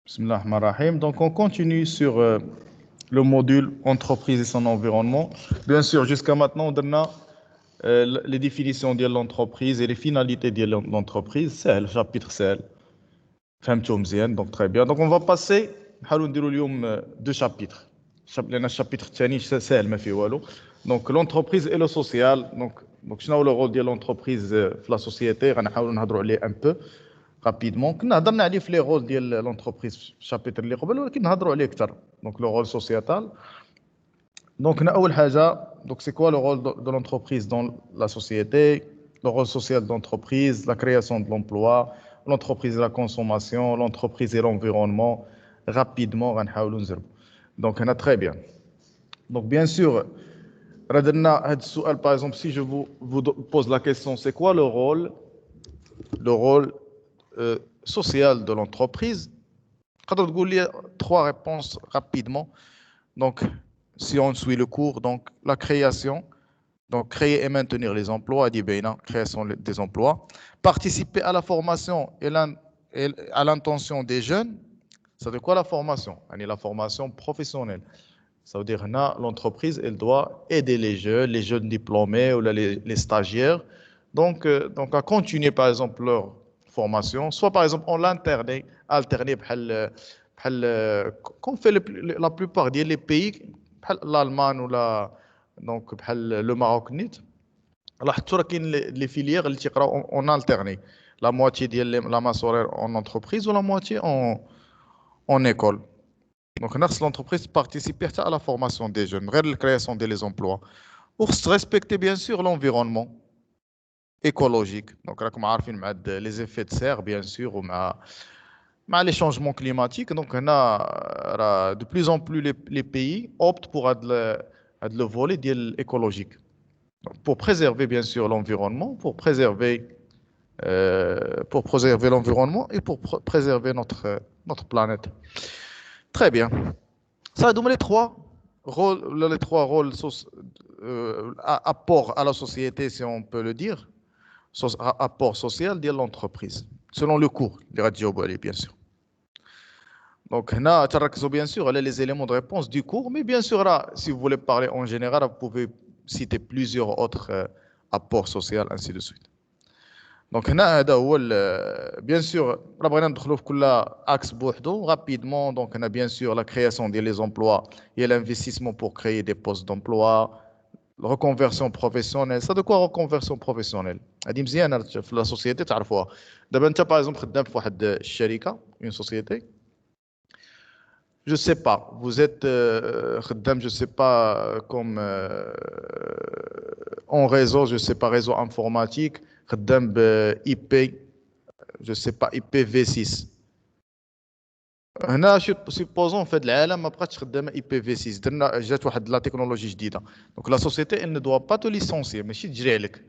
Bismillahirrahmanirrahim. Donc, on continue sur le module entreprise et son environnement. Bien sûr, jusqu'à maintenant, on a les définitions de l'entreprise et les finalités de l'entreprise. C'est le chapitre c'est donc très bien. Donc, on va passer à deux chapitres. Le chapitre c'est donc l'entreprise et le social. Donc, c'est le rôle de l'entreprise dans la société. On va un peu rapidement. كنا هضرنا عليه في لي رول ديال لونتربريز في الشابيتر اللي قبل ولكن نهضروا عليه اكثر. دونك لو رول سوسيال. دونك هنا اول حاجه دونك سي كوا لو رول دو لونتربريز دون لا سوسيتي. Le rôle social de l'entreprise, la création de l'emploi, l'entreprise et la consommation, l'entreprise et l'environnement. Rapidement, donc on a très bien. Donc bien sûr, par exemple, si je vous pose la question, c'est quoi le rôle social de l'entreprise? Il y a trois réponses rapidement. Donc, si on suit le cours, donc la création, donc créer et maintenir les emplois, création des emplois, participer à la formation et à l'intention des jeunes. Ça veut dire quoi la formation? La formation professionnelle. Ça veut dire que l'entreprise, elle doit aider les jeunes diplômés ou les stagiaires, donc à continuer par exemple leur formation, soit par exemple on l'alterner, comme fait la plupart des pays, l'Allemagne ou donc le Maroc, les filières on alterné, la moitié de la masse horaire en entreprise ou la moitié en école. Donc, l'entreprise participe à la formation des jeunes, à la création des emplois, pour respecter bien sûr l'environnement écologique. Donc, les effets de serre, bien sûr, ou les changements climatiques. Donc, de plus en plus les pays optent pour le volet écologique. Donc, pour préserver bien sûr l'environnement, pour préserver l'environnement et pour préserver notre planète. Très bien. Ça donne les trois rôles apport à la société, si on peut le dire, apport social de l'entreprise, selon le cours, les radios, bien sûr. Donc, là, bien sûr, les éléments de réponse du cours, mais bien sûr, là, si vous voulez parler en général, vous pouvez citer plusieurs autres apports sociaux, ainsi de suite. Donc, bien sûr, axe rapidement. Donc, on a bien sûr la création des emplois et l'investissement pour créer des postes d'emploi, la reconversion professionnelle. Ça de quoi reconversion professionnelle? La société, tu as par exemple, une société. Je sais pas, vous êtes, je sais pas, comme en réseau, je sais pas, réseau informatique, IP, je sais pas, IPv6. هنا supposons fait العالم ما بقاتش خدامه IPv6 درنا جات واحد لا تكنولوجي جديده دونك لا سوسيتي elle ne doit pas te licencier ماشي تجري عليك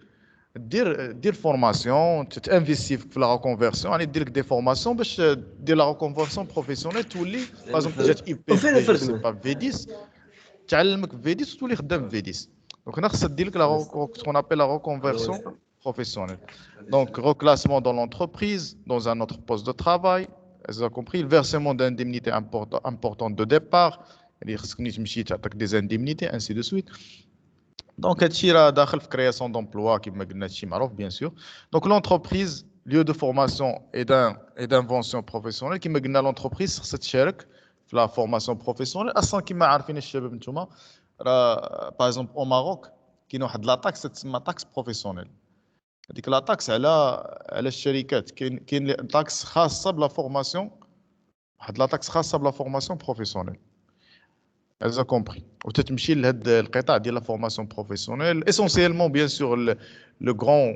دير فورماسيون تانفيستي في لا ريكونفيرسيون يعني دير لك دي فورماسيون باش دير لا ريكونفيرسيون بروفيسيونيل تولي باغ اكزومبل جات IPv10 تعلمك في10 وتولي خدام في10 دونك هنا خصها دير لك لا كون ابل لا ريكونفيرسيون professionnel. Donc, reclassement dans l'entreprise, dans un autre poste de travail, vous avez compris, le versement d'indemnités importantes de départ, des indemnités, ainsi de suite. Donc, la création d'emplois, bien sûr. Donc, l'entreprise, lieu de formation et d'invention professionnelle, qui me l'entreprise, c'est la formation professionnelle. Par exemple, au Maroc, qui a de la taxe, c'est une taxe professionnelle. هذيك لا تاكس على الشركات كاين تاكس خاصه بلا فورماسيون واحد لا تاكس خاصه بلا فورماسيون بروفيسيونيل هذا كومبري وتتمشي لهاد القطاع ديال لا فورماسيون بروفيسيونيل essentiellement bien sûr le grand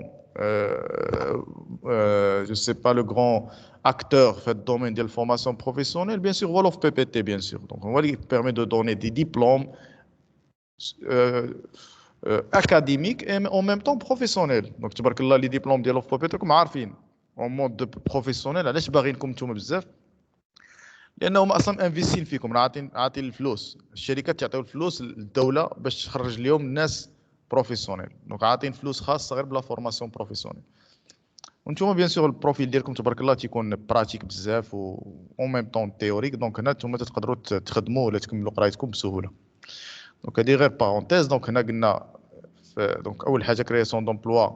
je sais pas le grand acteur fait le domaine de la formation professionnelle bien sûr Wolof PPT bien sûr donc on va lui permet de donner des diplômes académique et en même temps professionnel. Donc, tu vois que là, les diplômes de l'OFPP, comme عارفين en mode professionnel, علاش باغينكم نتوما بزاف؟ لأنهم أصلا انفيستين فيكم، عاطين الفلوس، الشركات تعطيو الفلوس للدولة باش تخرج لهم ناس بروفيسيونيل، دونك عاطين فلوس خاصة غير بلا فورماسيون بروفيسيونيل. وانتم بيان سور البروفيل ديالكم تبارك الله تيكون براتيك بزاف و اون ميم طون تيوريك، دونك هنا نتوما تقدروا تخدموا ولا تكملوا قرايتكم بسهوله. دونك هذه غير بارونتيز. دونك هنا قلنا دونك اول حاجه كرياسيون دومبلوا،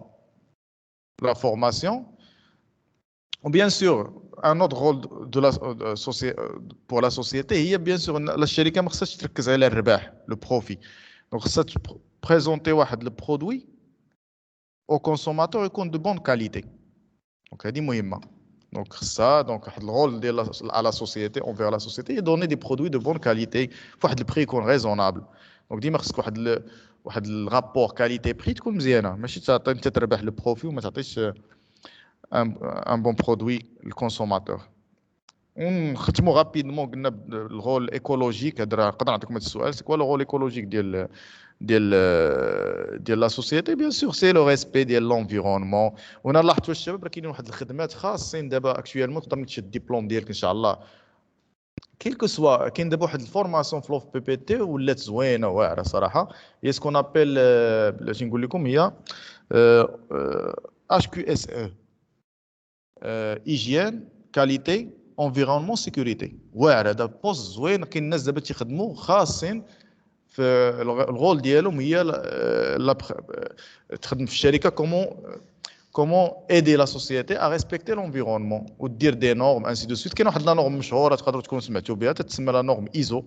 لا فورماسيون. وبيان سور ان اوتر رول دو لا سوسيتي بور لا سوسيتي هي بيان سور الشركه ما خصهاش تركز على الربح لو بروفي، دونك خصها بريزونتي واحد لو برودوي او كونسوماتور يكون دو بون كاليتي. دونك هذه مهمه. دونك خصها دونك واحد الرول ديال على سوسيتي اونفير لا سوسيتي دوني دي برودوي دو بون كاليتي فواحد البري يكون ريزونابل. دونك ديما خصك واحد الرابور كاليتي بري تكون مزيانه، ماشي تعطي انت تربح لو بروفي وما تعطيش ان بون برودوي للكونسوماتور. ونختموا غابيدمون قلنا الرول ايكولوجيك. نقدر نعطيكم هذا السؤال، سي كوا لو رول ايكولوجيك ديال لا سوسيتي؟ بيان سور سي لو ريسبي ديال لونفيرونمون. وهنا لاحظتوا الشباب راه كاينين واحد الخدمات خاصين دابا اكشوالمون تقدر تشد الدبلوم ديالك ان شاء الله كيلكو سوا. كاين دابا واحد الفورماسيون في لوف بي بي تي ولات زوينه واعره صراحه، هي سكون ابل باش نقول لكم هي اش كيو اس او، ايجيان كاليتي انفيرونمون سيكوريتي. واعر هذا بوست زوين. كاين الناس دابا تيخدموا خاصين في الرول ديالهم هي تخدم في الشركه كومون ايدي لا سوسيتي ا ريسبكتي لونفيرونمون ودير دي نورم انسي دو سويت. كاين واحد لا نورم مشهوره تقدروا تكونوا سمعتوا بها تتسمى لا نورم ايزو.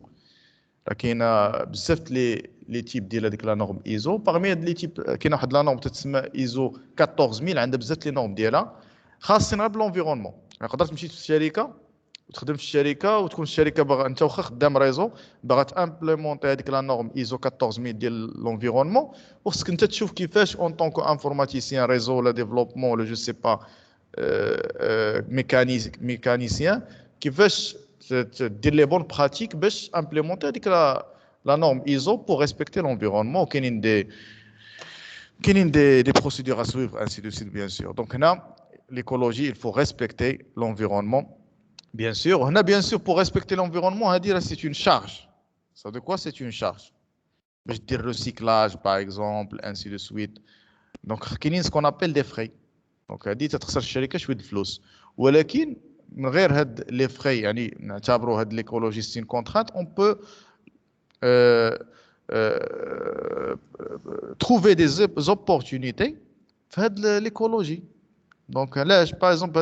راه كاينه بزاف لي تيب ديال هذيك لا نورم ايزو. باغمي هاد لي تيب كاينه واحد لا نورم تتسمى ايزو 14000 عندها بزاف لي نورم ديالها خاصين غير بلونفيرونمون. تقدر تمشي في الشركه وتخدم في الشركه وتكون الشركه باغا انت واخا خدام ريزو باغا تامبليمونتي هذيك لا نورم ايزو 14000 ديال لونفيرونمون، وخصك انت تشوف كيفاش اون طونكو انفورماتيسيان ريزو ولا ديفلوبمون ولا جو سي با ميكانيسيان كيفاش دير لي بون براتيك باش امبليمونتي هذيك لا نورم ايزو بور ريسبكتي لونفيرونمون. كاينين دي بروسيدور ا سويفر انسي دو سيت بيان سور. دونك هنا l'écologie, il faut respecter l'environnement, bien sûr. On a bien sûr pour respecter l'environnement, à dire c'est une charge. Ça veut dire quoi? C'est une charge. Je veux dire recyclage, par exemple, ainsi de suite. Donc, il y a ce qu'on appelle des frais. Donc, à dire تخسر الشركة شوية الفلوس. ولكن من غير هاد les frais يعني نعتبروا هاد l'écologie c'est une contrainte, on peut trouver des opportunités في هاد l'écologie. دونك علاش باغ اكزومبل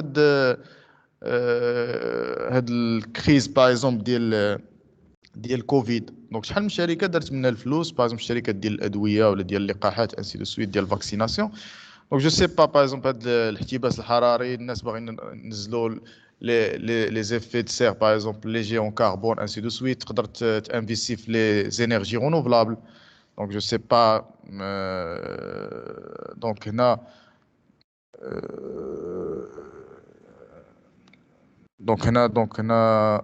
هاد الكريز باغ اكزومبل ديال كوفيد. دونك شحال من شركه دارت منها الفلوس، باغ اكزومبل الشركات ديال الادويه ولا ديال اللقاحات انسي دو سويت ديال الفاكسيناسيون. دونك جو سي با باغ اكزومبل هاد الاحتباس الحراري الناس باغيين ننزلوا لي زيفي دو سير باغ اكزومبل ليجي اون كاربون انسي دو سويت، تقدر تانفيستي في لي زينيرجي رونوفلابل. دونك جو سي با دونك هنا دونك هنا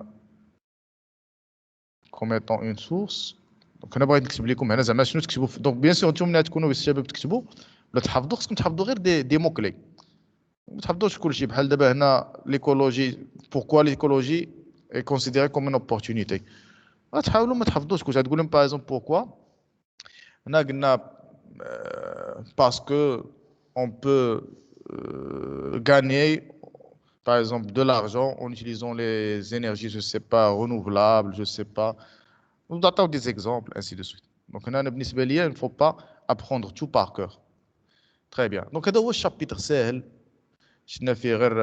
comme étant une source. دونك انا بغيت نكتب لكم هنا زعما شنو تكتبوا. دونك بيان سور نتوما ملي تكونوا الشباب تكتبوا ولا تحفظوا خصكم تحفظوا غير دي مو كلي، ما تحفظوش كلشي. بحال دابا هنا ليكولوجي، بوركوا ليكولوجي اي كونسيديري كوم اون اوبورتونيتي. غتحاولوا ما تحفظوش كلشي، غتقول لهم باغ اكزومبل بوركوا. هنا قلنا باسكو اون بو gagner par exemple de l'argent en utilisant les énergies, je sais pas, renouvelables, je sais pas. On doit avoir des exemples, ainsi de suite. Donc, il ne faut pas apprendre tout par cœur. Très bien. Donc, هذا هو الشابتر سهل. شفنا فيه غير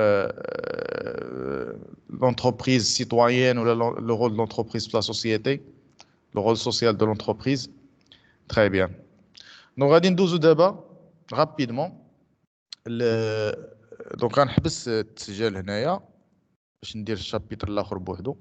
l'entreprise citoyenne ou le rôle de l'entreprise pour la société, le rôle social de l'entreprise. Très bien. Donc, غادي ندوزو دابا rapidement. دونك غنحبس التسجيل هنايا باش ندير الشابتر الاخر بوحدو.